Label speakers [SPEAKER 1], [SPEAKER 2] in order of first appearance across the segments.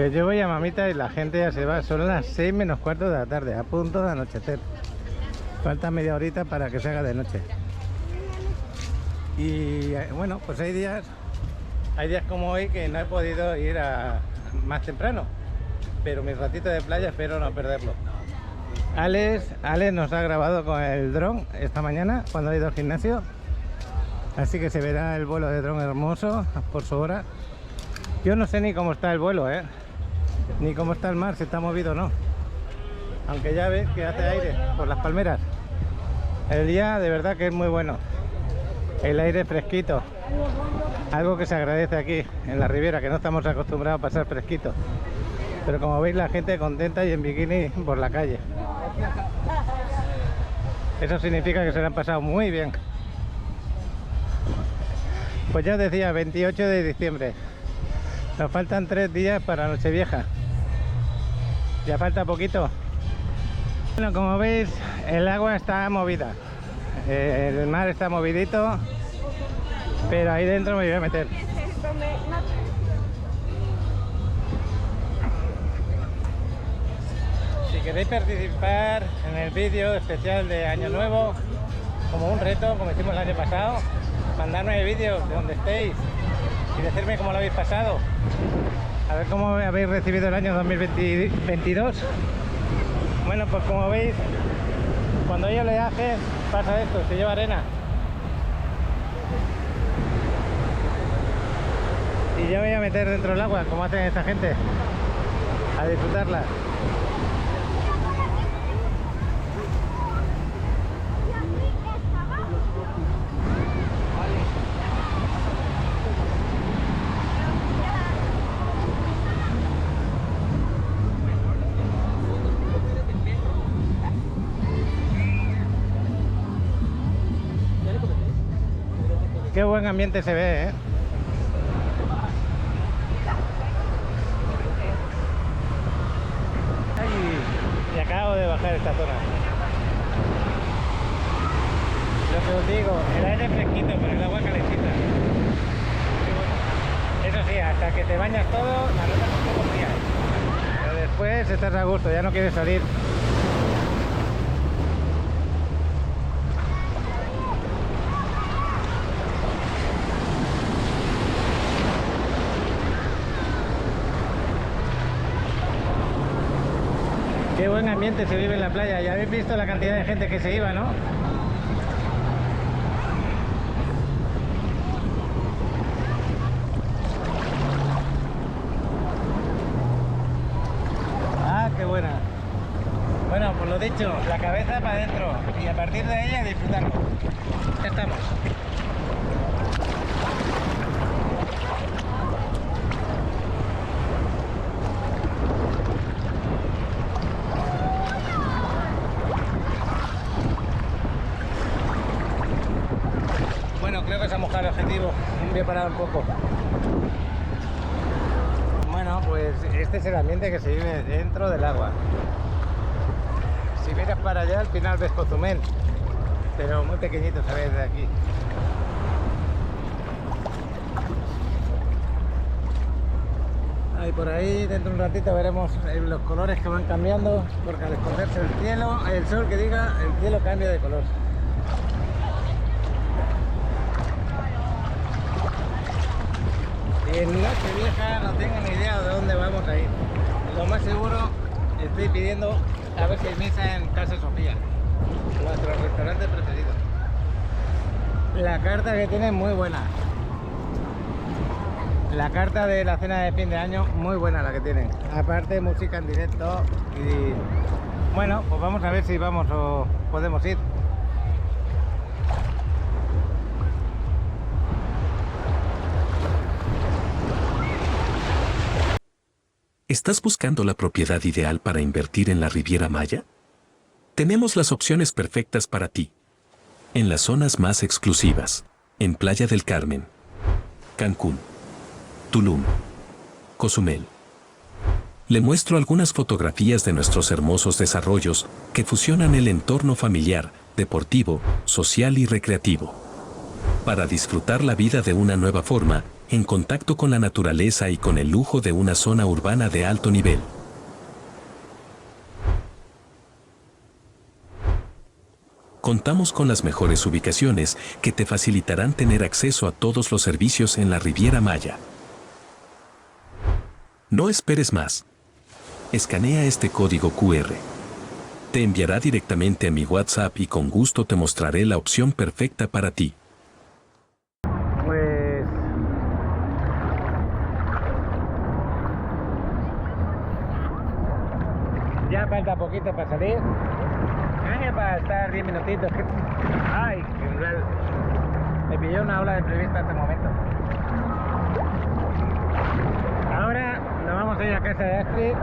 [SPEAKER 1] Pues yo voy a Mamita y la gente ya se va. Son las 6 menos cuarto de la tarde, a punto de anochecer. Falta media horita para que se haga de noche. Y bueno, pues hay días como hoy que no he podido ir más temprano. Pero mi ratito de playa espero no perderlo. Alex nos ha grabado con el dron esta mañana cuando ha ido al gimnasio. Así que se verá el vuelo de dron hermoso por su hora. Yo no sé ni cómo está el vuelo, ni cómo está el mar, si está movido o no. Aunque ya ves que hace aire por las palmeras. El día de verdad que es muy bueno. El aire fresquito. Algo que se agradece aquí en la Riviera, que no estamos acostumbrados a pasar fresquito. Pero como veis, la gente contenta y en bikini por la calle. Eso significa que se lo han pasado muy bien. Pues ya os decía, 28 de diciembre. Nos faltan 3 días para Nochevieja. Ya falta poquito. Bueno, como veis, el agua está movida. El mar está movidito. Pero ahí dentro me voy a meter. Si queréis participar en el vídeo especial de Año Nuevo, como un reto, como hicimos el año pasado, mandarme vídeos de donde estéis y decirme cómo lo habéis pasado. A ver cómo habéis recibido el año 2022. Bueno, pues como veis, cuando hay oleaje pasa esto, se lleva arena. Y yo me voy a meter dentro del agua, como hacen esta gente, a disfrutarla. Qué buen ambiente se ve, Y acabo de bajar esta zona. Lo que os digo, el aire fresquito, pero el agua calentita. Eso sí, hasta que te bañas todo, la notas un poco fría. Pero después estás a gusto, ya no quieres salir. Qué buen ambiente se vive en la playa. Ya habéis visto la cantidad de gente que se iba, ¿no? Ah, qué buena. Bueno, pues lo dicho, la cabeza para adentro y a partir de ella disfrutarlo. Ya estamos. Creo que se ha mojado el objetivo. Voy a parar un poco. Bueno, pues este es el ambiente que se vive dentro del agua. Si miras para allá, al final ves Cozumel, pero muy pequeñito se ve desde aquí. Ahí por ahí, dentro de un ratito veremos los colores que van cambiando, porque al esconderse el cielo, el sol que diga, el cielo cambia de color. En Nochevieja no tengo ni idea de dónde vamos a ir. Lo más seguro, estoy pidiendo a ver si hay misa en Casa Sofía, nuestro restaurante preferido. La carta que tiene muy buena. La carta de la cena de fin de año, muy buena la que tienen. Aparte, música en directo y... Bueno, pues vamos a ver si vamos o podemos ir.
[SPEAKER 2] ¿Estás buscando la propiedad ideal para invertir en la Riviera Maya? Tenemos las opciones perfectas para ti. En las zonas más exclusivas, en Playa del Carmen, Cancún, Tulum, Cozumel. Le muestro algunas fotografías de nuestros hermosos desarrollos que fusionan el entorno familiar, deportivo, social y recreativo. Para disfrutar la vida de una nueva forma, en contacto con la naturaleza y con el lujo de una zona urbana de alto nivel. Contamos con las mejores ubicaciones que te facilitarán tener acceso a todos los servicios en la Riviera Maya. No esperes más. Escanea este código QR. Te enviará directamente a mi WhatsApp y con gusto te mostraré la opción perfecta para ti.
[SPEAKER 1] Pues ya falta poquito para salir. Para estar 10 minutitos. Ay, me pilló una ola de imprevista en este momento. Ahora nos vamos a ir a casa de Astrid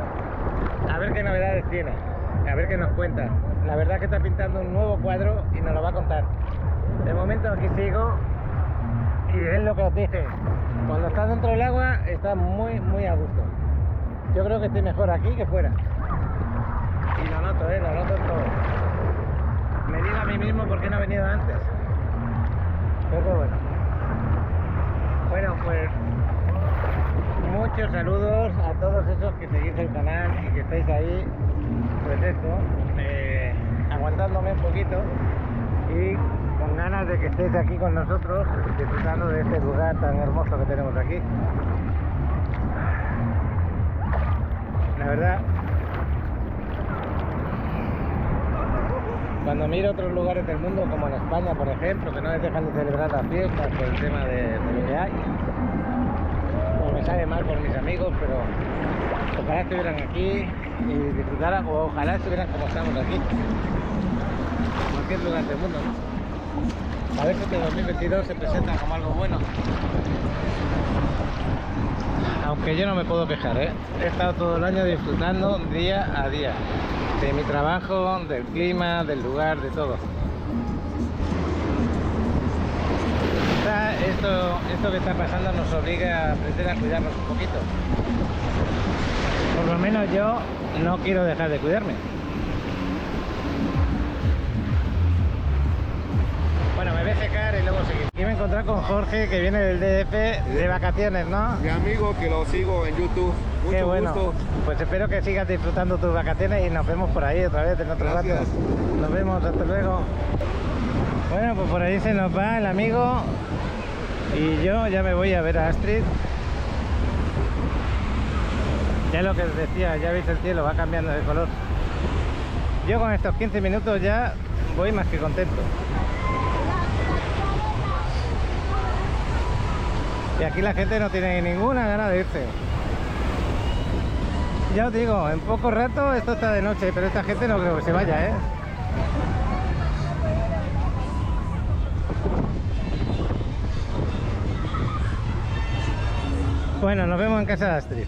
[SPEAKER 1] a ver qué novedades tiene, a ver qué nos cuenta. La verdad es que está pintando un nuevo cuadro y nos lo va a contar. De momento aquí sigo y es lo que os dije. Cuando estás dentro del agua está muy a gusto. Yo creo que estoy mejor aquí que fuera. Y lo noto en todo. Me digo a mí mismo por qué no he venido antes. Pero bueno. Bueno, pues muchos saludos a todos esos que seguís el canal y que estáis ahí, pues esto, aguantándome un poquito y con ganas de que estéis aquí con nosotros, disfrutando de este lugar tan hermoso que tenemos aquí. La verdad, cuando miro otros lugares del mundo, como en España, por ejemplo, que no les dejan de celebrar las fiestas por el tema de lo que hay, pues me sale mal por mis amigos, pero ojalá estuvieran aquí y disfrutaran, o ojalá estuvieran como estamos aquí, en cualquier lugar del mundo, ¿no? A ver si este 2022 se presenta como algo bueno. Aunque yo no me puedo quejar, ¿eh? He estado todo el año disfrutando día a día de mi trabajo, del clima, del lugar, de todo. Esto que está pasando nos obliga a aprender a cuidarnos un poquito. Por lo menos yo no quiero dejar de cuidarme. Bueno, me voy a secar y luego seguir. Aquí me he encontrado con Jorge, que viene del DF de vacaciones, ¿no?
[SPEAKER 3] Mi amigo, que lo sigo en YouTube. Mucho
[SPEAKER 1] Qué bueno.
[SPEAKER 3] gusto.
[SPEAKER 1] Pues espero que sigas disfrutando tus vacaciones y nos vemos por ahí otra vez en otro rato.
[SPEAKER 3] Gracias.
[SPEAKER 1] Nos vemos, hasta luego. Bueno, pues por ahí se nos va el amigo y yo ya me voy a ver a Astrid. Ya lo que os decía, ya veis el cielo, va cambiando de color. Yo con estos 15 minutos ya voy más que contento. Y aquí la gente no tiene ninguna gana de irse. Ya os digo, en poco rato esto está de noche, pero esta gente no creo que se vaya, ¿eh? Bueno, nos vemos en casa de Astrid.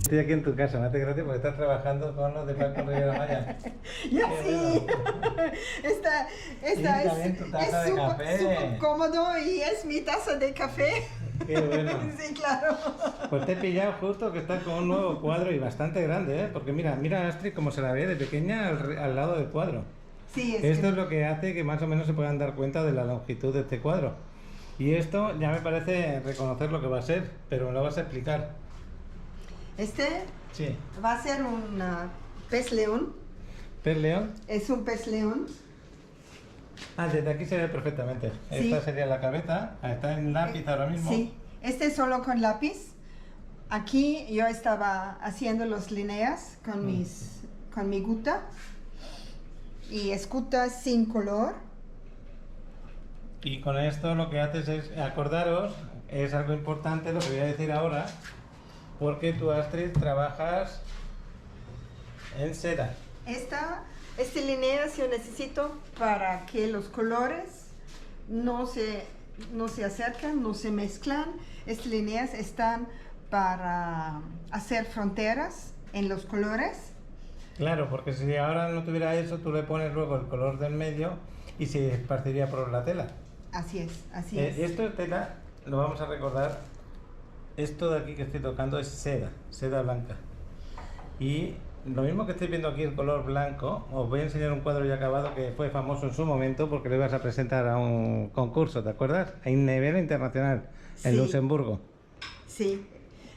[SPEAKER 1] Estoy aquí en tu casa, me hace gracia porque estás trabajando con los de Banco Riviera Maya.
[SPEAKER 4] Ya
[SPEAKER 1] Qué
[SPEAKER 4] sí.
[SPEAKER 1] bueno.
[SPEAKER 4] Esta
[SPEAKER 1] Sí, también tu taza de café.
[SPEAKER 4] súper cómodo y es mi taza de café.
[SPEAKER 1] Qué bueno.
[SPEAKER 4] Sí, claro.
[SPEAKER 1] Pues te he pillado justo que estás con un nuevo cuadro y bastante grande, ¿eh? Porque mira a Astrid como se la ve de pequeña al lado del cuadro.
[SPEAKER 4] Sí,
[SPEAKER 1] Esto es lo que hace que más o menos se puedan dar cuenta de la longitud de este cuadro. Y esto ya me parece reconocer lo que va a ser, pero me lo vas a explicar.
[SPEAKER 4] Este
[SPEAKER 1] Sí.
[SPEAKER 4] va a ser un pez león.
[SPEAKER 1] ¿Pez león?
[SPEAKER 4] Es un pez león.
[SPEAKER 1] Ah, desde aquí se ve perfectamente.
[SPEAKER 4] Sí.
[SPEAKER 1] Esta sería la cabeza. Está en lápiz ahora mismo.
[SPEAKER 4] Sí, este es solo con lápiz. Aquí yo estaba haciendo los líneas con mi guta. Y es guta sin color.
[SPEAKER 1] Y con esto lo que haces es, acordaros, es algo importante lo que voy a decir ahora, porque tú, Astrid, trabajas en seda.
[SPEAKER 4] Este líneas yo necesito para que los colores no se acercan, no se mezclan. Estas líneas están para hacer fronteras en los colores.
[SPEAKER 1] Claro, porque si ahora no tuviera eso, tú le pones luego el color del medio y se esparciría por la tela.
[SPEAKER 4] Así es.
[SPEAKER 1] Esto es tela, lo vamos a recordar, esto de aquí que estoy tocando es seda blanca. Y lo mismo que estoy viendo aquí el color blanco, os voy a enseñar un cuadro ya acabado que fue famoso en su momento porque lo ibas a presentar a un concurso, ¿te acuerdas? En nivel internacional, en
[SPEAKER 4] Sí.
[SPEAKER 1] Luxemburgo.
[SPEAKER 4] Sí,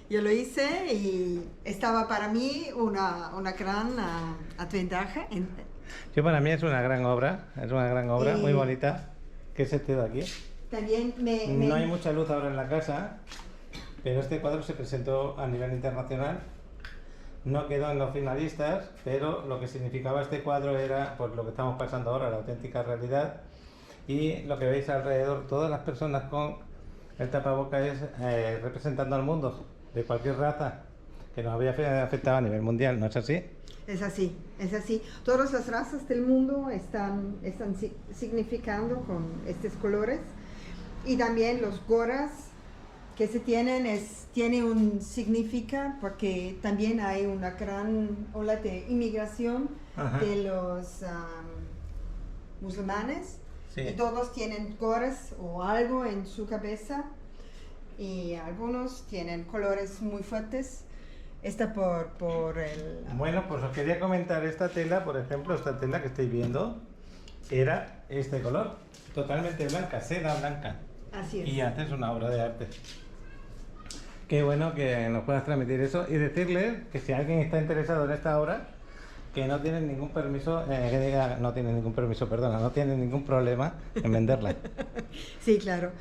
[SPEAKER 4] yo lo hice y estaba para mí una gran ventaja.
[SPEAKER 1] Yo para mí es una gran obra
[SPEAKER 4] Y-
[SPEAKER 1] muy bonita, que es este de aquí.
[SPEAKER 4] También
[SPEAKER 1] No hay mucha luz ahora en la casa, pero este cuadro se presentó a nivel internacional. No quedó en los finalistas, pero lo que significaba este cuadro era pues, lo que estamos pasando ahora, la auténtica realidad. Y lo que veis alrededor, todas las personas con el tapabocas es representando al mundo, de cualquier raza, que nos había afectado a nivel mundial, ¿no es así?
[SPEAKER 4] Es así. Todas las razas del mundo están significando con estos colores. Y también los gorras que se tiene un significado porque también hay una gran ola de inmigración
[SPEAKER 1] Ajá.
[SPEAKER 4] de los musulmanes.
[SPEAKER 1] Sí.
[SPEAKER 4] Y todos tienen gorras o algo en su cabeza. Y algunos tienen colores muy fuertes. Esta por el...
[SPEAKER 1] Bueno, pues os quería comentar esta tela, por ejemplo, esta tela que estáis viendo, era este color, totalmente blanca, seda blanca.
[SPEAKER 4] Así es.
[SPEAKER 1] Y haces una obra de arte. Qué bueno que nos puedas transmitir eso y decirles que si alguien está interesado en esta obra, que no tienen ningún permiso, no tienen ningún permiso, perdona, no tienen ningún problema en venderla.
[SPEAKER 4] Sí, claro.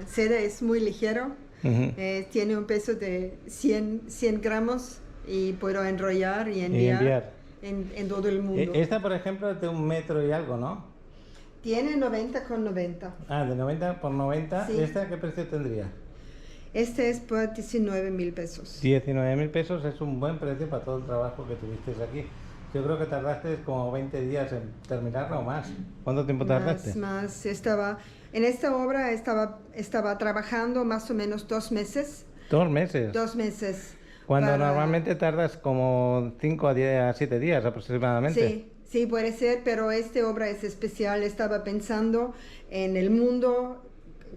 [SPEAKER 4] Seda es muy ligero.
[SPEAKER 1] Ujú.
[SPEAKER 4] Tiene un peso de 100 gramos y puedo enrollar y
[SPEAKER 1] Y
[SPEAKER 4] enviar en todo el mundo.
[SPEAKER 1] Esta, por ejemplo, es de 1 metro y algo, ¿no?
[SPEAKER 4] Tiene 90 con 90.
[SPEAKER 1] Ah, de 90 por 90.
[SPEAKER 4] Sí.
[SPEAKER 1] ¿Esta qué precio tendría?
[SPEAKER 4] Este es por 19,000 pesos.
[SPEAKER 1] 19.000 pesos es un buen precio para todo el trabajo que tuvisteis aquí. Yo creo que tardaste como 20 días en terminarla o más. ¿Cuánto tiempo tardaste?
[SPEAKER 4] Más. En esta obra estaba trabajando más o menos 2 meses.
[SPEAKER 1] 2 meses.
[SPEAKER 4] 2 meses.
[SPEAKER 1] Cuando
[SPEAKER 4] para-
[SPEAKER 1] normalmente tardas como 5 a 7 días aproximadamente.
[SPEAKER 4] Sí, sí, puede ser, pero esta obra es especial. Estaba pensando en el mundo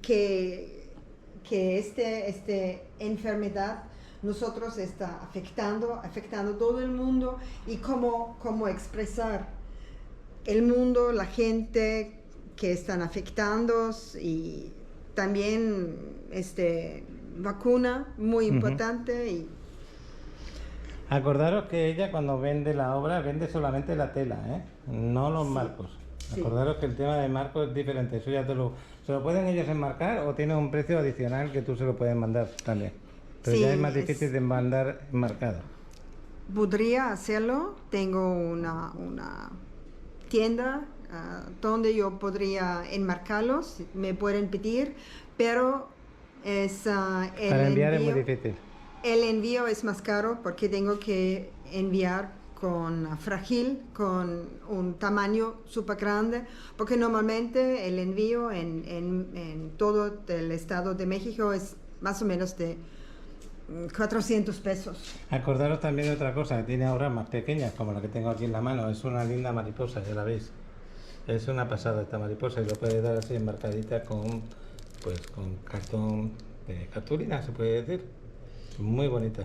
[SPEAKER 4] que este enfermedad nosotros está afectando todo el mundo y cómo expresar el mundo, la gente que están afectando y también vacuna muy importante y
[SPEAKER 1] Acordaros que ella cuando vende la obra vende solamente la tela, ¿eh? No los marcos.
[SPEAKER 4] Sí.
[SPEAKER 1] Acordaros que el tema de marcos es diferente. Eso ya se lo pueden ellos enmarcar o tiene un precio adicional que tú se lo puedes mandar también. Pero
[SPEAKER 4] Sí,
[SPEAKER 1] ya es más difícil de mandar enmarcado.
[SPEAKER 4] podría hacerlo. Tengo una tienda donde yo podría enmarcarlos, me pueden pedir, pero
[SPEAKER 1] Para enviar es muy difícil.
[SPEAKER 4] el envío es más caro porque tengo que enviar con frágil, con un tamaño súper grande, porque normalmente el envío en todo el estado de México es más o menos de 400 pesos.
[SPEAKER 1] Acordaros también de otra cosa, que tiene obras más pequeñas, como la que tengo aquí en la mano. Es una linda mariposa, ya la veis. Es una pasada esta mariposa y lo puedes dar así enmarcadita con cartón de cartulina, se puede decir. Muy bonita.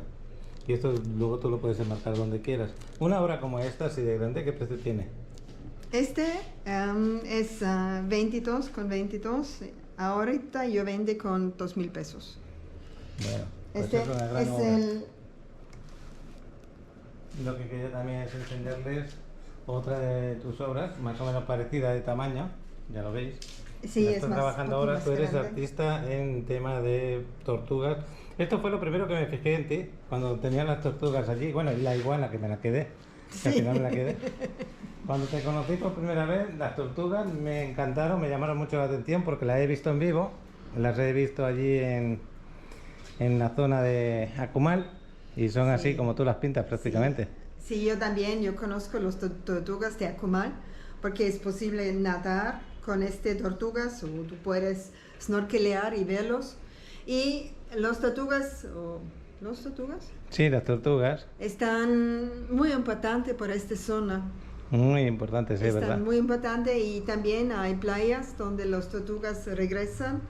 [SPEAKER 1] Y esto luego tú lo puedes enmarcar donde quieras. Una obra como esta, así de grande, ¿qué precio tiene?
[SPEAKER 4] Este es 22 con 22. Ahorita yo vende con 2,000 pesos.
[SPEAKER 1] Bueno, pues
[SPEAKER 4] Este
[SPEAKER 1] es una gran
[SPEAKER 4] es
[SPEAKER 1] obra.
[SPEAKER 4] el...
[SPEAKER 1] Lo que quería también es enseñarles otra de tus obras, más o menos parecida de tamaño, ya lo veis.
[SPEAKER 4] Sí,
[SPEAKER 1] La
[SPEAKER 4] es
[SPEAKER 1] estás
[SPEAKER 4] más,
[SPEAKER 1] trabajando
[SPEAKER 4] un poco
[SPEAKER 1] ahora,
[SPEAKER 4] más
[SPEAKER 1] tú eres
[SPEAKER 4] grande.
[SPEAKER 1] artista en tema de tortugas. Esto fue lo primero que me fijé en ti, cuando tenía las tortugas allí, bueno, y la iguana que me la quedé, que al final me la quedé. Cuando te conocí por primera vez, las tortugas me encantaron, me llamaron mucho la atención porque las he visto en vivo, las he visto allí en la zona de Acumal y son así como tú las pintas prácticamente.
[SPEAKER 4] Sí, yo también, yo conozco las tortugas de Acumal porque es posible nadar con tortugas o tú puedes snorkelear y verlos. Y los tortugas,
[SPEAKER 1] Sí, las tortugas,
[SPEAKER 4] están muy importantes por esta zona.
[SPEAKER 1] muy importantes, sí,
[SPEAKER 4] Están
[SPEAKER 1] ¿verdad?
[SPEAKER 4] muy importantes y también hay playas donde las tortugas regresan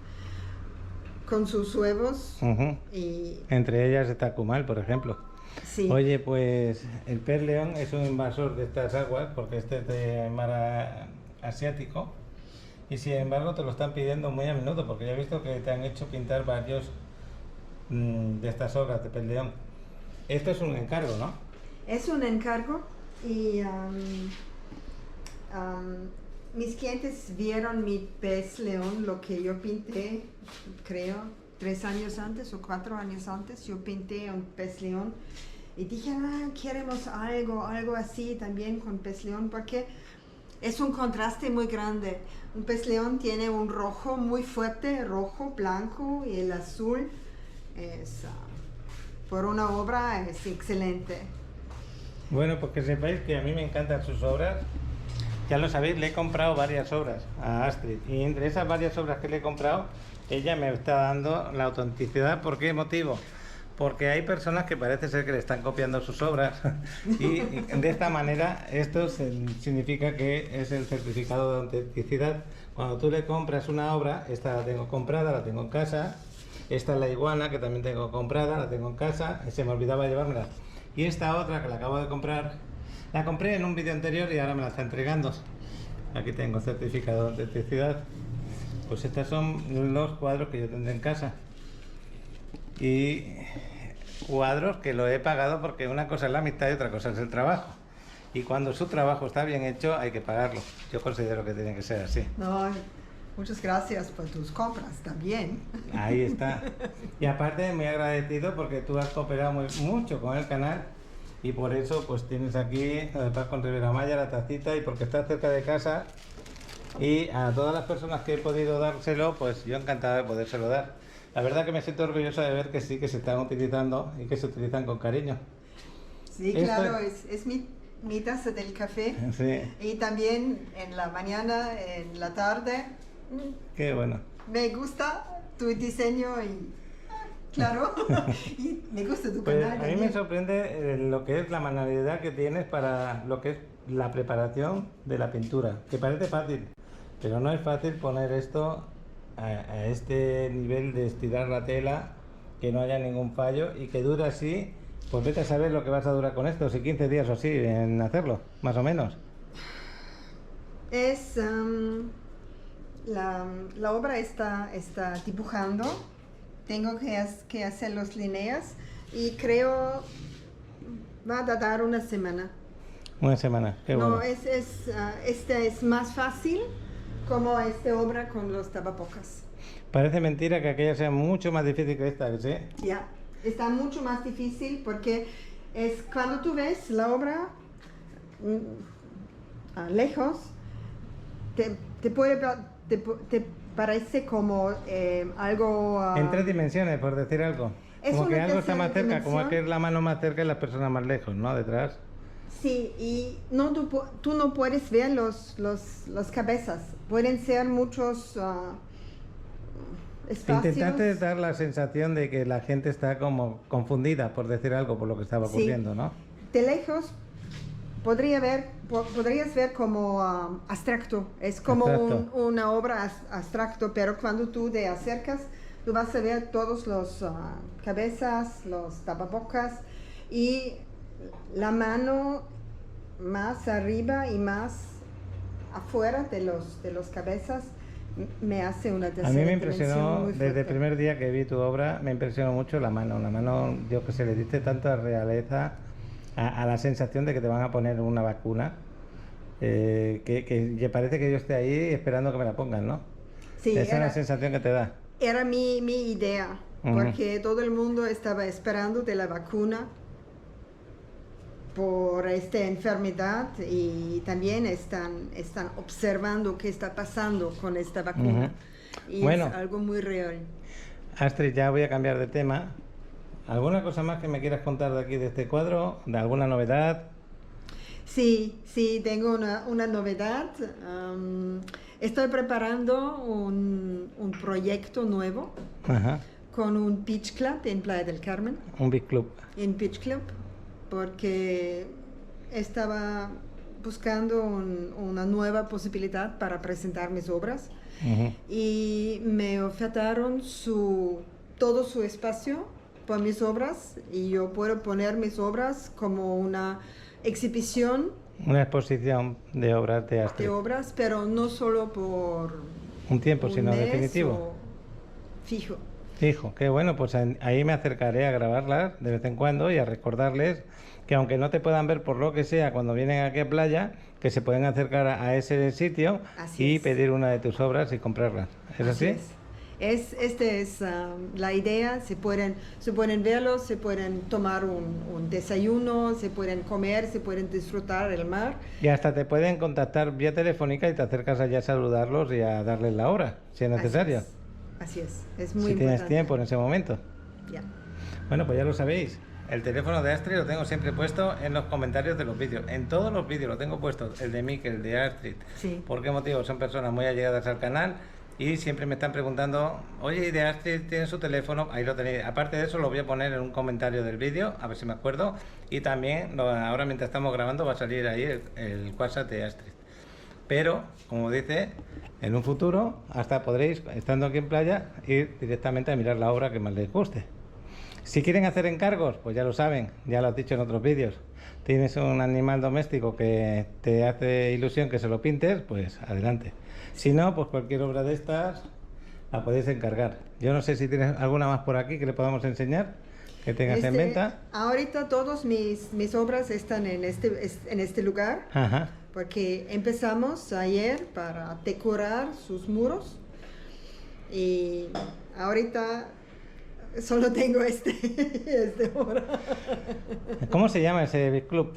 [SPEAKER 4] con sus huevos
[SPEAKER 1] Ujú.
[SPEAKER 4] y
[SPEAKER 1] Entre ellas está Acumal, por ejemplo.
[SPEAKER 4] sí.
[SPEAKER 1] Oye, pues el pez león es un invasor de estas aguas porque este es de mar asiático y sin embargo te lo están pidiendo muy a menudo porque ya he visto que te han hecho pintar varios de estas obras de pez león. Esto es un encargo, ¿no?
[SPEAKER 4] Es un encargo y mis clientes vieron mi pez león, lo que yo pinté, creo, 3 años antes o 4 años antes, yo pinté un pez león y dije, queremos algo así también con pez león porque es un contraste muy grande. Un pez león tiene un rojo muy fuerte, rojo, blanco y el azul es, por una obra es excelente.
[SPEAKER 1] Bueno, pues que sepáis que a mí me encantan sus obras. Ya lo sabéis, le he comprado varias obras a Astrid y entre esas varias obras que le he comprado, ella me está dando la autenticidad. ¿Por qué motivo? Porque hay personas que parece ser que le están copiando sus obras y de esta manera esto significa que es el certificado de autenticidad. Cuando tú le compras una obra, esta la tengo comprada, la tengo en casa, esta es la iguana que también tengo comprada, la tengo en casa y se me olvidaba llevármela. Y esta otra que la acabo de comprar, la compré en un vídeo anterior y ahora me la está entregando. Aquí tengo certificado de autenticidad. Pues estos son los cuadros que yo tendré en casa. Y cuadros que lo he pagado porque una cosa es la amistad y otra cosa es el trabajo. Y cuando su trabajo está bien hecho hay que pagarlo. Yo considero que tiene que ser así.
[SPEAKER 4] No, muchas gracias por tus compras también.
[SPEAKER 1] Ahí está. Y aparte muy agradecido porque tú has cooperado mucho con el canal y por eso pues tienes aquí lo de Paz con Rivera Maya, la tacita y porque estás cerca de casa y a todas las personas que he podido dárselo pues yo encantado de podérselo dar. La verdad que me siento orgulloso de ver que sí que se están utilizando y que se utilizan con cariño.
[SPEAKER 4] Sí,
[SPEAKER 1] Esto-
[SPEAKER 4] claro, es mi taza del café.
[SPEAKER 1] Sí,
[SPEAKER 4] Y también en la mañana, en la tarde,
[SPEAKER 1] qué bueno.
[SPEAKER 4] me gusta tu diseño y Claro, y me gusta tu
[SPEAKER 1] Pues
[SPEAKER 4] canal.
[SPEAKER 1] a mí me
[SPEAKER 4] Daniel.
[SPEAKER 1] sorprende lo que es la manualidad que tienes para lo que es la preparación de la pintura, que parece fácil, pero no es fácil poner esto a este nivel de estirar la tela, que no haya ningún fallo y que dure así, pues vete a saber lo que vas a durar con esto, si 15 días o así en hacerlo, más o menos.
[SPEAKER 4] Es la obra está dibujando. Tengo que hacer las líneas y creo va a tardar una semana.
[SPEAKER 1] Una semana, qué
[SPEAKER 4] No,
[SPEAKER 1] bueno.
[SPEAKER 4] este es más fácil como esta obra con los tapabocas.
[SPEAKER 1] Parece mentira que aquella sea mucho más difícil que esta, ¿sí?
[SPEAKER 4] Ya, está mucho más difícil porque es cuando tú ves la obra lejos, te parece como algo...
[SPEAKER 1] En 3 dimensiones, por decir algo.
[SPEAKER 4] Es
[SPEAKER 1] Como que
[SPEAKER 4] una
[SPEAKER 1] algo está
[SPEAKER 4] tercera
[SPEAKER 1] más cerca, como
[SPEAKER 4] dimensión.
[SPEAKER 1] que es la mano más cerca y las personas más lejos, ¿no? Detrás.
[SPEAKER 4] Sí, y no, tú no puedes ver los cabezas. Pueden ser muchos espacios.
[SPEAKER 1] Intentaste dar la sensación de que la gente está como confundida, por decir algo, por lo que estaba
[SPEAKER 4] Sí.
[SPEAKER 1] ocurriendo, ¿no?
[SPEAKER 4] De lejos podrías ver como abstracto. Es como
[SPEAKER 1] Abstracto.
[SPEAKER 4] una obra abstracto, pero cuando tú te acercas, tú vas a ver todos los cabezas, los tapabocas y la mano más arriba y más afuera de los cabezas me hace una
[SPEAKER 1] A
[SPEAKER 4] tercera
[SPEAKER 1] mí me
[SPEAKER 4] dimensión
[SPEAKER 1] impresionó,
[SPEAKER 4] muy
[SPEAKER 1] desde el
[SPEAKER 4] fuerte.
[SPEAKER 1] primer día que vi tu obra, me impresionó mucho la mano. La mano, yo que sé, le diste tanta realeza a la sensación de que te van a poner una vacuna, que parece que yo esté ahí esperando que me la pongan, ¿no?
[SPEAKER 4] Sí,
[SPEAKER 1] Esa es la sensación que te da.
[SPEAKER 4] era mi idea,
[SPEAKER 1] Ujú.
[SPEAKER 4] porque todo el mundo estaba esperando de la vacuna por esta enfermedad y también están observando qué está pasando con esta vacuna. Y
[SPEAKER 1] Bueno.
[SPEAKER 4] es algo muy real.
[SPEAKER 1] Astrid, ya voy a cambiar de tema. ¿Alguna cosa más que me quieras contar de aquí, de este cuadro? ¿De alguna novedad?
[SPEAKER 4] Sí, tengo una novedad. Estoy preparando un proyecto nuevo
[SPEAKER 1] Ajá.
[SPEAKER 4] con un Beach Club en Playa del Carmen.
[SPEAKER 1] Un big club.
[SPEAKER 4] En Beach Club, porque estaba buscando una nueva posibilidad para presentar mis obras
[SPEAKER 1] Ujú.
[SPEAKER 4] y me ofertaron todo su espacio por mis obras y yo puedo poner mis obras como una exhibición
[SPEAKER 1] Una exposición de obras de Astrid.
[SPEAKER 4] de obras, pero no solo por
[SPEAKER 1] Un tiempo,
[SPEAKER 4] un
[SPEAKER 1] sino
[SPEAKER 4] mes
[SPEAKER 1] definitivo.
[SPEAKER 4] o fijo.
[SPEAKER 1] Hijo, qué bueno, pues ahí me acercaré a grabarlas de vez en cuando y a recordarles que aunque no te puedan ver por lo que sea cuando vienen aquí a playa, que se pueden acercar a ese sitio
[SPEAKER 4] Así
[SPEAKER 1] y
[SPEAKER 4] es.
[SPEAKER 1] pedir una de tus obras y comprarlas. ¿Es así?
[SPEAKER 4] Esta es la idea, se pueden verlos, se pueden tomar un desayuno, se pueden comer, se pueden disfrutar del mar.
[SPEAKER 1] Y hasta te pueden contactar vía telefónica y te acercas allá a saludarlos y a darles la hora, si es necesario.
[SPEAKER 4] Así es muy
[SPEAKER 1] Si
[SPEAKER 4] importante.
[SPEAKER 1] tienes tiempo en ese momento.
[SPEAKER 4] Ya.
[SPEAKER 1] Bueno, pues ya lo sabéis. El teléfono de Astrid lo tengo siempre puesto en los comentarios de los vídeos. En todos los vídeos lo tengo puesto. El de Mikel, el de Astrid.
[SPEAKER 4] Sí.
[SPEAKER 1] ¿Por qué motivo? Son personas muy allegadas al canal y siempre me están preguntando, oye, ¿y de Astrid tiene su teléfono? Ahí lo tenéis. Aparte de eso, lo voy a poner en un comentario del vídeo, a ver si me acuerdo. Y también, ahora mientras estamos grabando, va a salir ahí el WhatsApp de Astrid. Pero, como dice, en un futuro hasta podréis, estando aquí en playa, ir directamente a mirar la obra que más les guste. Si quieren hacer encargos, pues ya lo saben, ya lo has dicho en otros vídeos. Tienes un animal doméstico que te hace ilusión que se lo pintes, pues adelante. Si no, pues cualquier obra de estas la podéis encargar. Yo no sé si tienes alguna más por aquí que le podamos enseñar, que tengas en venta.
[SPEAKER 4] Ahorita todas mis obras están en este lugar.
[SPEAKER 1] Ajá.
[SPEAKER 4] Porque empezamos ayer para decorar sus muros y ahorita solo tengo este obra.
[SPEAKER 1] ¿Cómo se llama ese big club?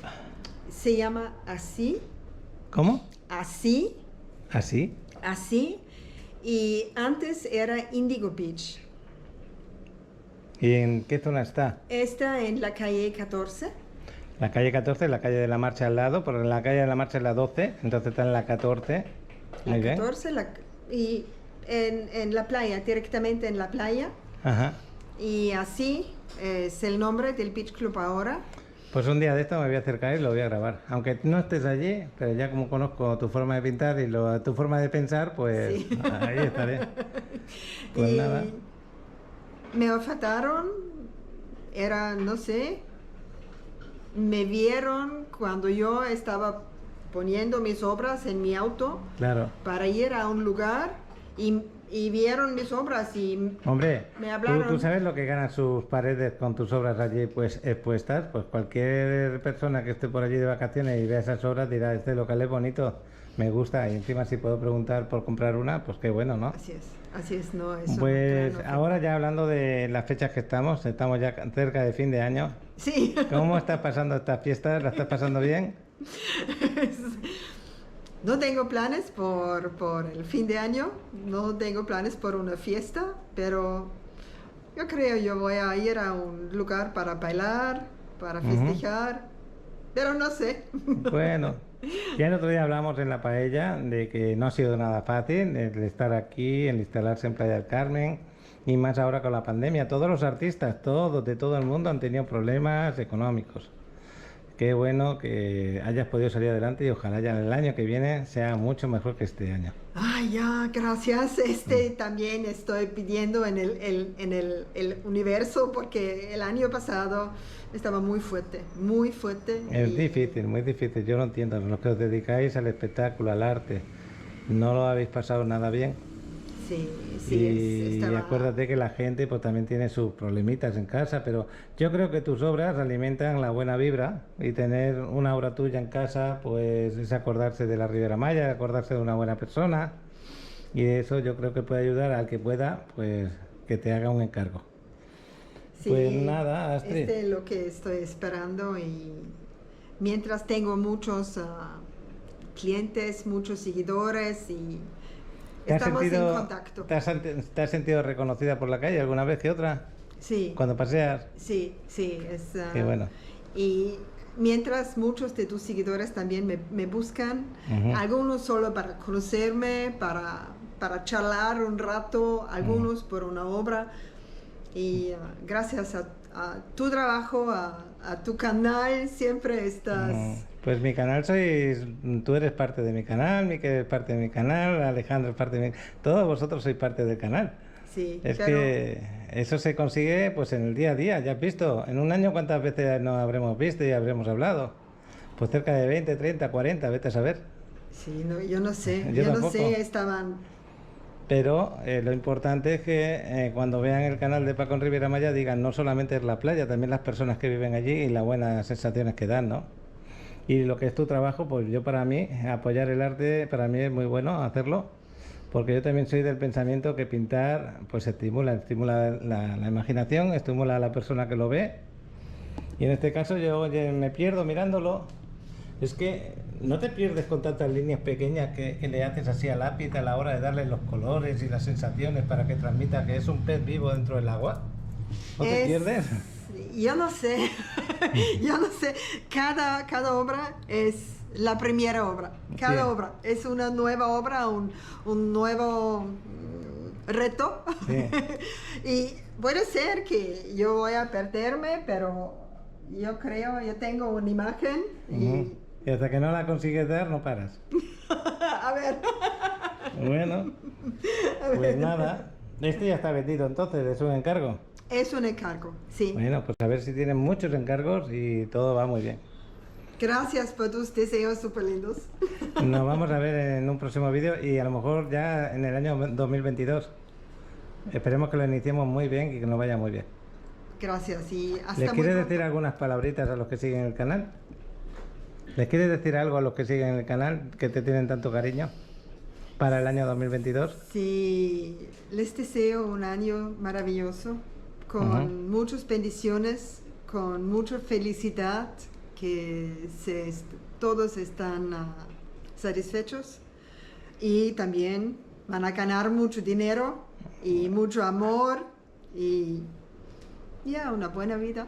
[SPEAKER 4] Se llama Así,
[SPEAKER 1] ¿Cómo?
[SPEAKER 4] Así,
[SPEAKER 1] ¿Así?
[SPEAKER 4] Así, y antes era Indigo Beach.
[SPEAKER 1] ¿Y en qué zona está?
[SPEAKER 4] Está en la calle 14.
[SPEAKER 1] La calle 14, la calle de la Marcha al lado, porque la calle de la Marcha es la 12, entonces está en la 14.
[SPEAKER 4] La
[SPEAKER 1] Muy bien.
[SPEAKER 4] 14 y en la playa, directamente en la playa.
[SPEAKER 1] Ajá.
[SPEAKER 4] Y así es el nombre del Beach Club ahora.
[SPEAKER 1] Pues un día de esto me voy a acercar y lo voy a grabar. Aunque no estés allí, pero ya como conozco tu forma de pintar y tu forma de pensar, pues
[SPEAKER 4] Sí.
[SPEAKER 1] ahí estaré. Pues
[SPEAKER 4] Y
[SPEAKER 1] nada.
[SPEAKER 4] me ofertaron, era, no sé, me vieron cuando yo estaba poniendo mis obras en mi auto
[SPEAKER 1] Claro.
[SPEAKER 4] para ir a un lugar y vieron mis obras y
[SPEAKER 1] Hombre,
[SPEAKER 4] me hablaron.
[SPEAKER 1] ¿tú sabes lo que ganan sus paredes con tus obras allí pues expuestas? Pues cualquier persona que esté por allí de vacaciones y vea esas obras dirá, este local es bonito, me gusta, y encima si puedo preguntar por comprar una, pues qué bueno, ¿no?
[SPEAKER 4] Así es, no, eso
[SPEAKER 1] Pues
[SPEAKER 4] no,
[SPEAKER 1] ahora ya hablando de las fechas que estamos ya cerca de fin de año.
[SPEAKER 4] Sí.
[SPEAKER 1] ¿Cómo estás pasando estas fiestas? ¿La estás pasando bien?
[SPEAKER 4] No tengo planes por el fin de año, no tengo planes por una fiesta, pero yo creo yo voy a ir a un lugar para bailar, para festejar, pero no sé.
[SPEAKER 1] Bueno, ya el otro día hablamos en la paella de que no ha sido nada fácil el estar aquí, el instalarse en Playa del Carmen, y más ahora con la pandemia. Todos los artistas, todos, de todo el mundo han tenido problemas económicos. Qué bueno que hayas podido salir adelante y ojalá ya el año que viene sea mucho mejor que este año.
[SPEAKER 4] Ay, ya, gracias. También estoy pidiendo en el universo porque el año pasado estaba muy fuerte, muy fuerte.
[SPEAKER 1] Es difícil, muy difícil. Yo no entiendo. Los que os dedicáis al espectáculo, al arte, no lo habéis pasado nada bien.
[SPEAKER 4] Sí,
[SPEAKER 1] Y acuérdate que la gente pues también tiene sus problemitas en casa, pero yo creo que tus obras alimentan la buena vibra, y tener una obra tuya en casa pues es acordarse de la Riviera Maya, acordarse de una buena persona, y eso yo creo que puede ayudar al que pueda pues que te haga un encargo.
[SPEAKER 4] Sí,
[SPEAKER 1] Pues nada, Astrid.
[SPEAKER 4] es lo que estoy esperando, y mientras tengo muchos clientes, muchos seguidores y estamos en contacto.
[SPEAKER 1] ¿Te has sentido reconocida por la calle alguna vez que otra?
[SPEAKER 4] Sí.
[SPEAKER 1] Cuando paseas.
[SPEAKER 4] Sí,
[SPEAKER 1] Qué bueno.
[SPEAKER 4] Y mientras muchos de tus seguidores también me buscan, algunos solo para conocerme, para charlar un rato, algunos por una obra. Y gracias a tu trabajo, a tu canal, siempre estás...
[SPEAKER 1] Pues mi canal tú eres parte de mi canal, Miquel es parte de mi canal, Alejandro es parte de mi... Todos vosotros sois parte del canal.
[SPEAKER 4] Sí,
[SPEAKER 1] Es
[SPEAKER 4] pero...
[SPEAKER 1] que eso se consigue pues en el día a día, ya has visto. En un año cuántas veces nos habremos visto y habremos hablado. Pues cerca de 20, 30, 40, vete a saber.
[SPEAKER 4] Sí, no, yo no sé,
[SPEAKER 1] Yo
[SPEAKER 4] no
[SPEAKER 1] tampoco.
[SPEAKER 4] sé, estaban...
[SPEAKER 1] Pero lo importante es que cuando vean el canal de Paco en Riviera Maya digan no solamente es la playa, también las personas que viven allí y las buenas sensaciones que dan, ¿no? Y lo que es tu trabajo, pues yo para mí, apoyar el arte, para mí es muy bueno hacerlo, porque yo también soy del pensamiento que pintar pues estimula la imaginación, estimula a la persona que lo ve, y en este caso yo me pierdo mirándolo. Es que no te pierdes con tantas líneas pequeñas que le haces así al lápiz a la hora de darle los colores y las sensaciones para que transmita que es un pez vivo dentro del agua. ¿No te pierdes?
[SPEAKER 4] Yo no sé, yo no sé, cada obra es la primera obra, cada obra es una nueva obra, un nuevo reto.
[SPEAKER 1] Sí.
[SPEAKER 4] Y puede ser que yo voy a perderme, pero yo creo, yo tengo una imagen y...
[SPEAKER 1] Y hasta que no la consigues dar, no paras.
[SPEAKER 4] A ver.
[SPEAKER 1] Bueno, pues nada, este ya está vendido entonces, es un encargo.
[SPEAKER 4] Es un encargo, sí.
[SPEAKER 1] Bueno, pues a ver si tienen muchos encargos y todo va muy bien.
[SPEAKER 4] Gracias por tus deseos súper lindos.
[SPEAKER 1] Nos vamos a ver en un próximo vídeo y a lo mejor ya en el año 2022. Esperemos que lo iniciemos muy bien y que nos vaya muy bien.
[SPEAKER 4] Gracias y hasta
[SPEAKER 1] ¿Les
[SPEAKER 4] muy
[SPEAKER 1] quieres
[SPEAKER 4] pronto.
[SPEAKER 1] decir algunas palabritas a los que siguen el canal? ¿Les quieres decir algo a los que siguen el canal que te tienen tanto cariño para el año 2022?
[SPEAKER 4] Sí, les deseo un año maravilloso, con muchas bendiciones, con mucha felicidad, que todos están satisfechos y también van a ganar mucho dinero y mucho amor y una buena vida.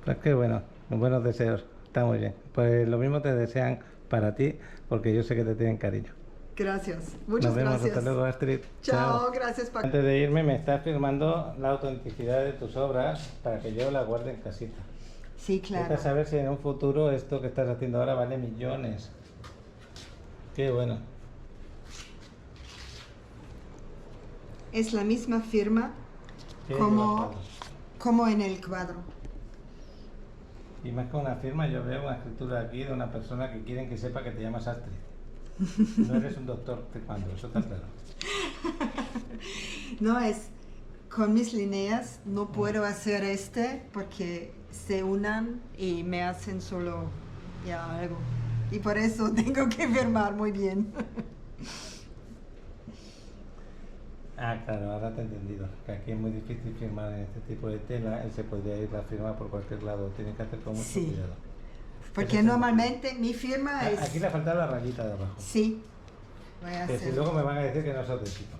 [SPEAKER 1] Pues qué bueno, buenos deseos, está muy bien. Pues lo mismo te desean para ti, porque yo sé que te tienen cariño.
[SPEAKER 4] Gracias. Muchas
[SPEAKER 1] Nos vemos,
[SPEAKER 4] gracias.
[SPEAKER 1] hasta luego, Astrid.
[SPEAKER 4] Chao, gracias, Paco.
[SPEAKER 1] Antes de irme me estás firmando la autenticidad de tus obras para que yo las guarde en casita.
[SPEAKER 4] Sí, claro.
[SPEAKER 1] Vete a saber si en un futuro esto que estás haciendo ahora vale millones. Qué bueno.
[SPEAKER 4] Es la misma firma
[SPEAKER 1] Qué
[SPEAKER 4] como,
[SPEAKER 1] guapo.
[SPEAKER 4] como en el cuadro.
[SPEAKER 1] Y más que una firma, yo veo una escritura aquí de una persona que quieren que sepa que te llamas Astrid. No eres un doctor firmando, eso está claro.
[SPEAKER 4] No es, con mis líneas no puedo hacer porque se unan y me hacen solo ya algo. Y por eso tengo que firmar muy bien.
[SPEAKER 1] Ah, claro, ahora te he entendido. Que aquí es muy difícil firmar en este tipo de tela y se podría ir la firma por cualquier lado. Tienes que hacer con mucho
[SPEAKER 4] Sí.
[SPEAKER 1] cuidado.
[SPEAKER 4] Porque
[SPEAKER 1] Eso
[SPEAKER 4] normalmente mi firma es...
[SPEAKER 1] Aquí le falta la rayita de abajo.
[SPEAKER 4] Sí, voy a
[SPEAKER 1] Que si
[SPEAKER 4] hacer.
[SPEAKER 1] luego me van a decir que no es auténtico.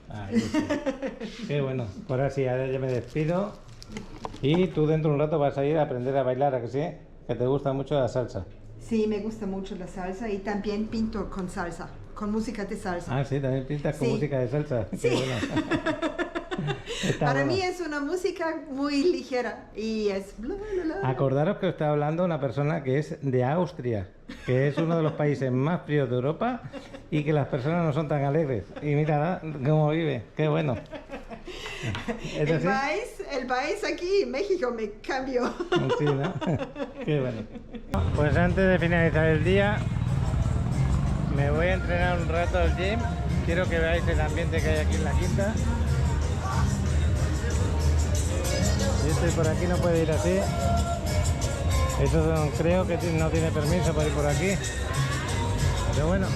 [SPEAKER 1] Ahí sí. Qué bueno. Por así, ahora ya me despido. Y tú dentro de un rato vas a ir a aprender a bailar, ¿a que sí? Que te gusta mucho la salsa.
[SPEAKER 4] Sí, me gusta mucho la salsa y también pinto con salsa, con música de salsa.
[SPEAKER 1] Ah, sí, también pintas con
[SPEAKER 4] Sí.
[SPEAKER 1] música de salsa.
[SPEAKER 4] Sí.
[SPEAKER 1] Qué bueno. Está
[SPEAKER 4] Para
[SPEAKER 1] bueno.
[SPEAKER 4] mí es una música muy ligera y es... bla, bla, bla.
[SPEAKER 1] Acordaros que os está hablando una persona que es de Austria, que es uno de los países más fríos de Europa y que las personas no son tan alegres. Y mira cómo vive, qué bueno. ¿Es así?
[SPEAKER 4] El país aquí, México, me cambió.
[SPEAKER 1] Sí, ¿no? Qué bueno. Pues antes de finalizar el día, me voy a entrenar un rato al gym. Quiero que veáis el ambiente que hay aquí en la quinta. Y este por aquí no puede ir así. Eso creo que no tiene permiso para ir por aquí. Pero bueno.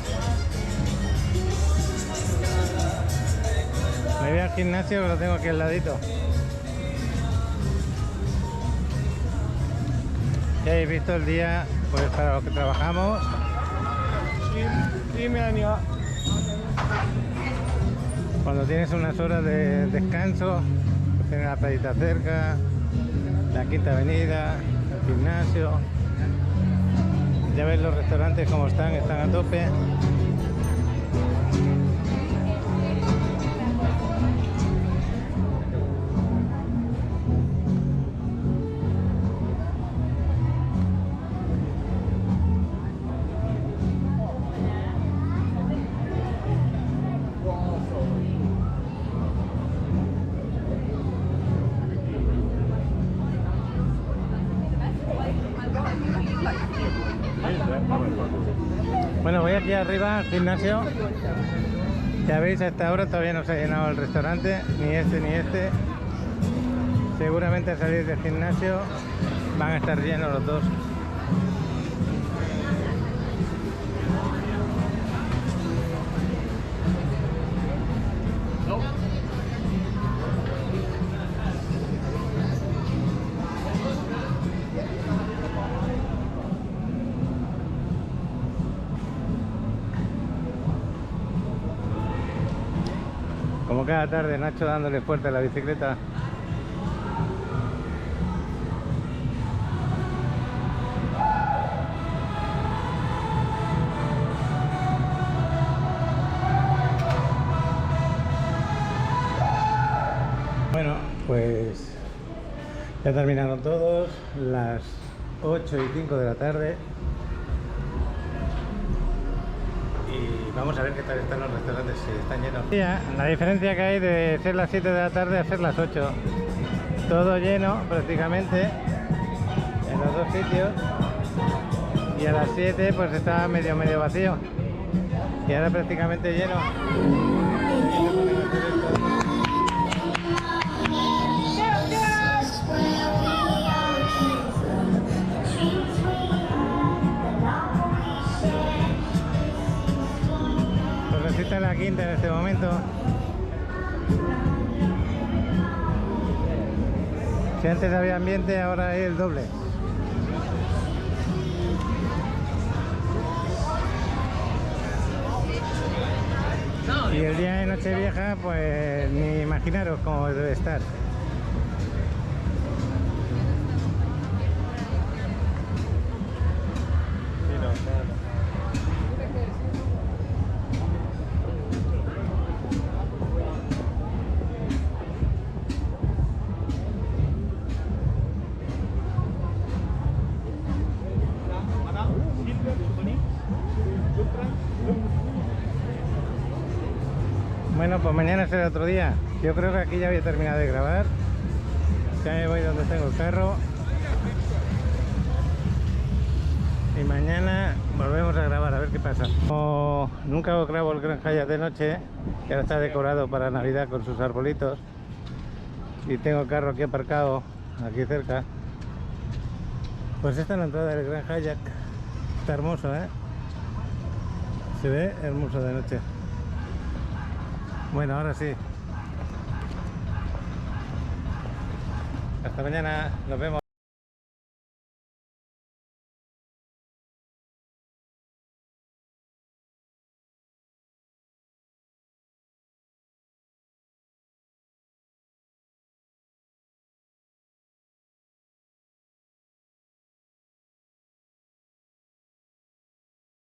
[SPEAKER 1] Me voy al gimnasio que lo tengo aquí al ladito. Ya habéis visto el día pues para los que trabajamos. Cuando tienes unas horas de descanso, pues tienes la playita cerca, la Quinta Avenida, el gimnasio. Ya ves los restaurantes como están a tope. Bueno, voy aquí arriba al gimnasio. Ya veis, a esta hora todavía no se ha llenado el restaurante, ni este ni este. Seguramente al salir del gimnasio van a estar llenos los dos. Como cada tarde, Nacho dándole fuerte a la bicicleta. Bueno, pues ya terminaron todos, las 8:05 de la tarde. Y vamos a ver qué tal están los restaurantes, si están llenos. La diferencia que hay de ser las 7 de la tarde a ser las 8. Todo lleno prácticamente en los dos sitios. Y a las 7 pues estaba medio vacío. Y ahora prácticamente lleno. Pues así está la quinta en este momento. Si antes había ambiente, ahora hay el doble. Y el día de Nochevieja, pues ni imaginaros cómo debe estar. Bueno, pues mañana será otro día. Yo creo que aquí ya había terminado de grabar. Ya me voy donde tengo el carro. Y mañana volvemos a grabar, a ver qué pasa. Como nunca grabo el Gran Hyatt de noche, que ahora está decorado para Navidad con sus arbolitos. Y tengo el carro aquí aparcado, aquí cerca. Pues esta es la entrada del Gran Hyatt. Está hermoso, ¿eh? Se ve hermoso de noche. Bueno, ahora sí. Hasta mañana, nos vemos.